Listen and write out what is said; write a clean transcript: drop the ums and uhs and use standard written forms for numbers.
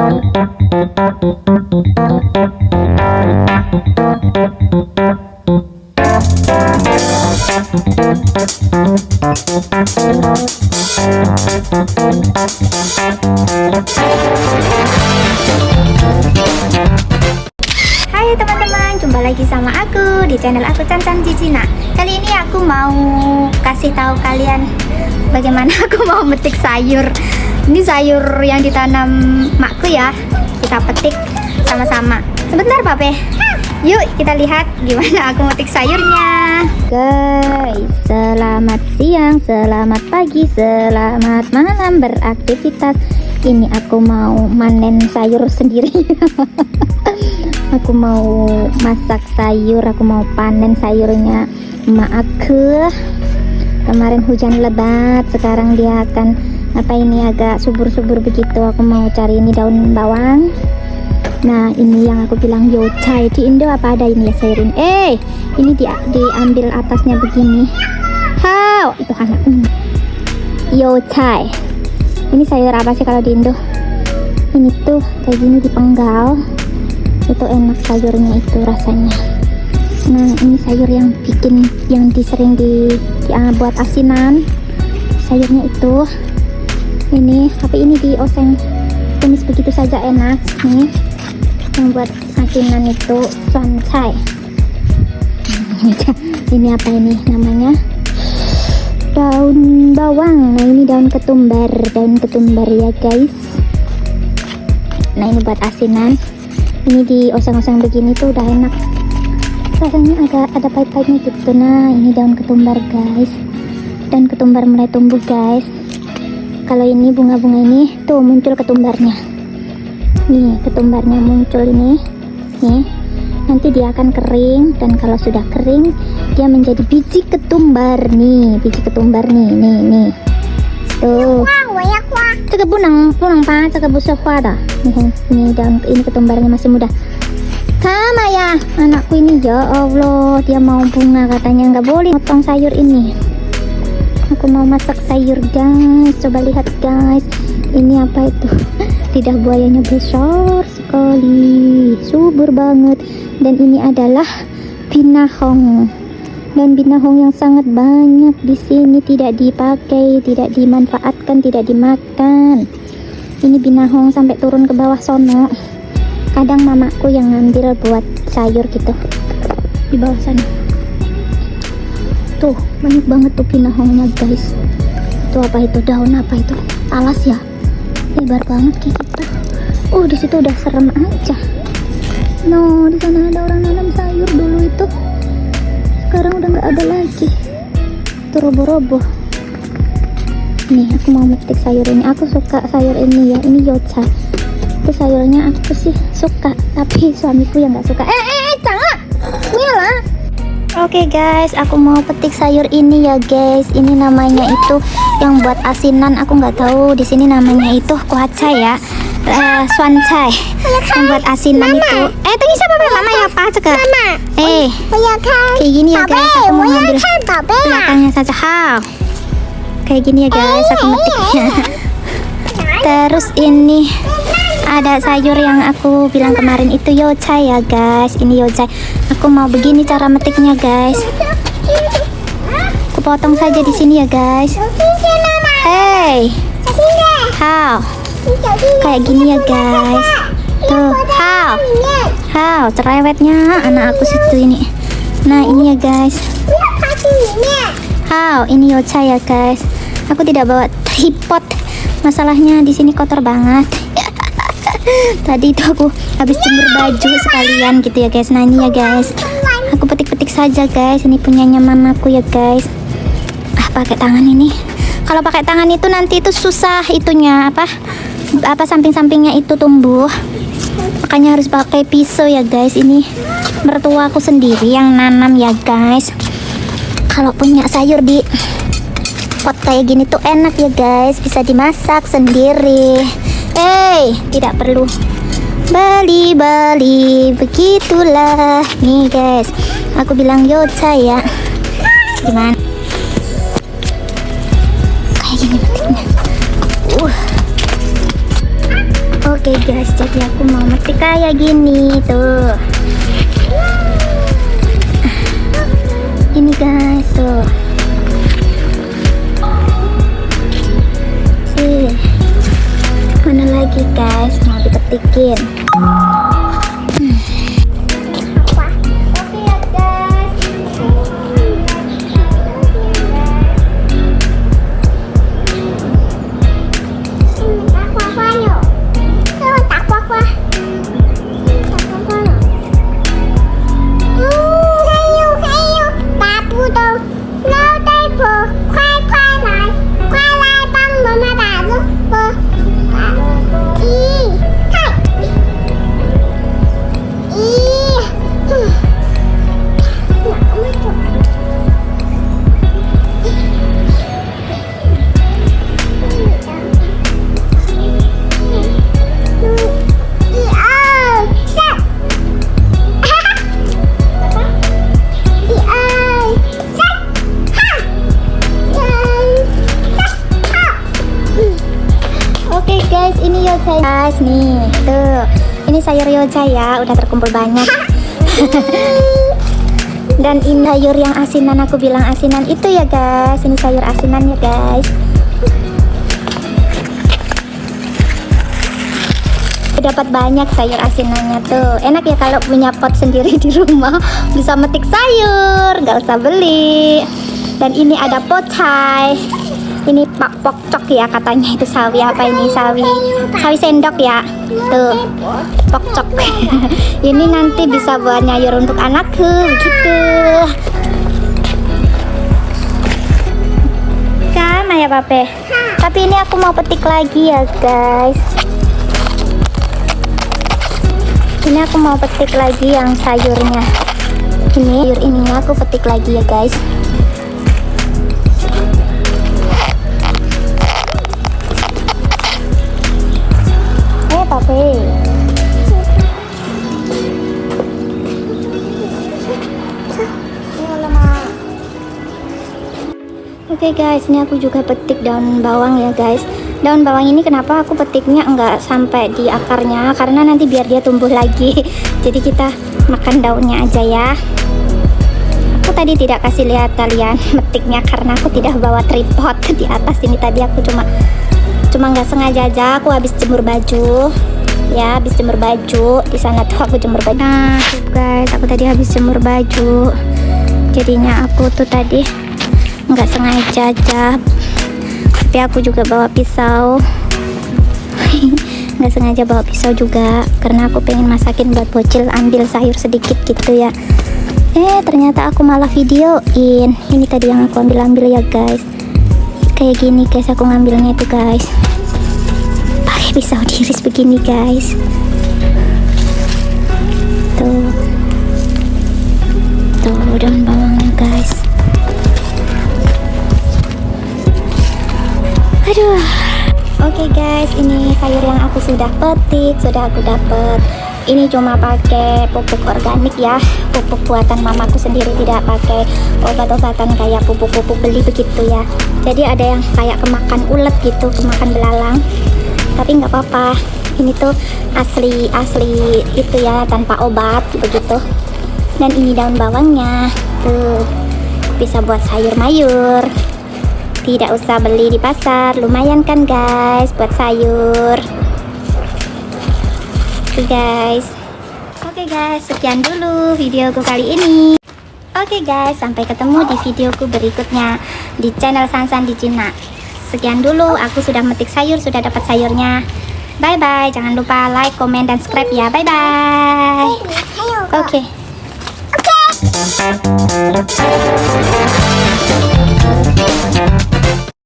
Hai teman-teman, jumpa lagi sama aku di channel aku Cancan Cicina. Kali ini aku mau kasih tahu kalian bagaimana aku mau metik sayur. Ini sayur yang ditanam makku ya. Kita petik sama-sama. Sebentar Pape. Yuk kita lihat gimana aku metik sayurnya. Guys, selamat siang, selamat pagi, selamat malam beraktivitas. Ini aku mau manen sayur sendiri. Aku mau masak sayur, aku mau panen sayurnya emak aku. Kemarin hujan lebat, sekarang dia akan agak subur-subur begitu. Aku mau cari ini daun bawang. Nah, ini yang aku bilang yocai. Di Indo apa ada ini ya sayur ini? Ini diambil atasnya begini. How? Itu anak. Yocai. Ini sayur apa sih kalau di Indo? Ini tuh kayak gini dipenggal. Itu enak sayurnya itu rasanya. Nah, ini sayur yang sering buat asinan. Sayurnya itu ini, tapi ini dioseng tumis begitu saja enak nih. Yang buat asinan itu swancai. Ini apa ini namanya? Daun bawang. Nah, ini daun ketumbar ya guys. Nah, ini buat asinan. Ini dioseng-oseng begini tuh udah enak. Rasanya agak ada pahit-pahitnya gitu. Nah, ini daun ketumbar guys. Daun ketumbar mulai tumbuh guys. Kalau ini bunga-bunga ini tuh muncul ketumbarnya. Nih, ketumbarnya muncul ini. Nih, nanti dia akan kering, dan kalau sudah kering dia menjadi biji ketumbar nih, nih. Tuh. Cakap punang pa, cakap busuk pada. Nih daun ini ketumbarnya masih muda. Sama ya, anakku ini ya Allah, dia mau bunga katanya, nggak boleh potong sayur ini. Aku mau masak sayur guys, coba lihat guys. Ini apa itu? Lidah buayanya besar sekali, subur banget. Dan ini adalah binahong. Dan binahong yang sangat banyak di sini, tidak dipakai, tidak dimanfaatkan, tidak dimakan. Ini binahong sampai turun ke bawah sono. Kadang mamaku yang ngambil buat sayur gitu di bawah sana. Tuh banyak banget tuh binahongnya guys. Itu apa itu, daun apa itu, talas ya, lebar banget kayak gitu. Di situ udah serem aja. No, di sana ada orang nanam sayur dulu itu. Sekarang udah nggak ada lagi. Itu roboh-roboh. Nih, aku mau metik sayur ini. Aku suka sayur ini ya. Ini yocai. Itu sayurnya aku sih suka, tapi suamiku yang nggak suka. Jangan. Lah. Oke guys, aku mau petik sayur ini ya guys. Ini namanya itu yang buat asinan. Aku nggak tahu di sini namanya itu kuacai ya. Swancai yang buat asinan itu. Tunggu siapa mama ya apa cakap? Kayak gini ya guys, aku mau ngambil belakangnya saja. Kayak gini ya guys, aku metiknya. Terus ini ada sayur yang aku bilang kemarin itu yocai ya guys. Ini yocai. Aku mau begini cara metiknya guys. Aku potong saja di sini ya guys. Kayak gini ya guys. Tuh, cerewetnya anak aku situ ini. Nah, ini ya guys. Ini yocai ya guys. Aku tidak bawa tripod. Masalahnya di sini kotor banget. Tadi itu aku habis jemur baju sekalian gitu ya guys. Nah, ini ya guys. Aku petik-petik saja guys. Ini punyanya mamaku ya guys. Pakai tangan ini. Kalau pakai tangan itu nanti itu susah itunya apa samping-sampingnya itu tumbuh. Makanya harus pakai pisau ya guys. Ini mertua aku sendiri yang nanam ya guys. Kalau punya sayur di pot kayak gini tuh enak ya guys, bisa dimasak sendiri. Tidak perlu beli begitulah. Nih guys, aku bilang yocai ya. Gimana? Kayak gini petiknya. Oke guys, jadi aku mau metik kayak gini tuh. Ini guys tuh. Mana lagi guys mau dipetikin. Oke ya guys. Guys, ini yoja guys nih tuh, ini sayur yoja ya, udah terkumpul banyak. Dan ini sayur yang asinan, aku bilang asinan itu ya guys, ini sayur asinan ya guys. Dapat banyak sayur asinannya tuh, enak ya kalau punya pot sendiri di rumah, bisa metik sayur, nggak usah beli. Dan ini ada pocai. Ini pak pokcok ya katanya, itu sawi apa ini, sawi sendok ya tuh, pokcok. Ini nanti bisa buat nyayur untuk anakku begitu. Sama ya pape. Tapi ini aku mau petik lagi ya guys. Ini aku mau petik lagi yang sayurnya. Ini sayur ininya aku petik lagi ya guys. Pape. Oke guys, ini aku juga petik daun bawang ya guys. Daun bawang ini kenapa aku petiknya enggak sampai di akarnya, karena nanti biar dia tumbuh lagi. Jadi kita makan daunnya aja ya. Aku tadi tidak kasih lihat kalian metiknya karena aku tidak bawa tripod di atas ini. Tadi aku cuma nggak sengaja aja, aku habis jemur baju ya, habis jemur baju di sana tuh, aku jemur baju. Nah tuh guys, aku tadi habis jemur baju, jadinya aku tuh tadi nggak sengaja aja, tapi aku juga bawa pisau. Nggak sengaja bawa pisau juga karena aku pengen masakin buat bocil, ambil sayur sedikit gitu ya. Ternyata aku malah videoin. Ini tadi yang aku ambil ya guys, kayak gini guys, aku ngambilnya itu guys, pakai pisau diiris begini guys. Tuh daun bawangnya guys. Aduh. Oke guys, ini sayur yang aku sudah petik, sudah aku dapet. Ini cuma pakai pupuk organik ya, pupuk buatan mamaku sendiri, tidak pakai obat-obatan kayak pupuk-pupuk beli begitu ya. Jadi ada yang kayak kemakan ulet gitu, kemakan belalang, tapi nggak apa-apa. Ini tuh asli itu ya, tanpa obat begitu. Dan ini daun bawangnya tuh, bisa buat sayur mayur, tidak usah beli di pasar. Lumayan kan guys buat sayur. Oke guys, sekian dulu videoku kali ini. Oke guys, sampai ketemu di videoku berikutnya di channel Sansan di Cina. Sekian dulu, aku sudah metik sayur, sudah dapat sayurnya. Bye bye, jangan lupa like, comment, dan subscribe ya. Bye bye. Oke.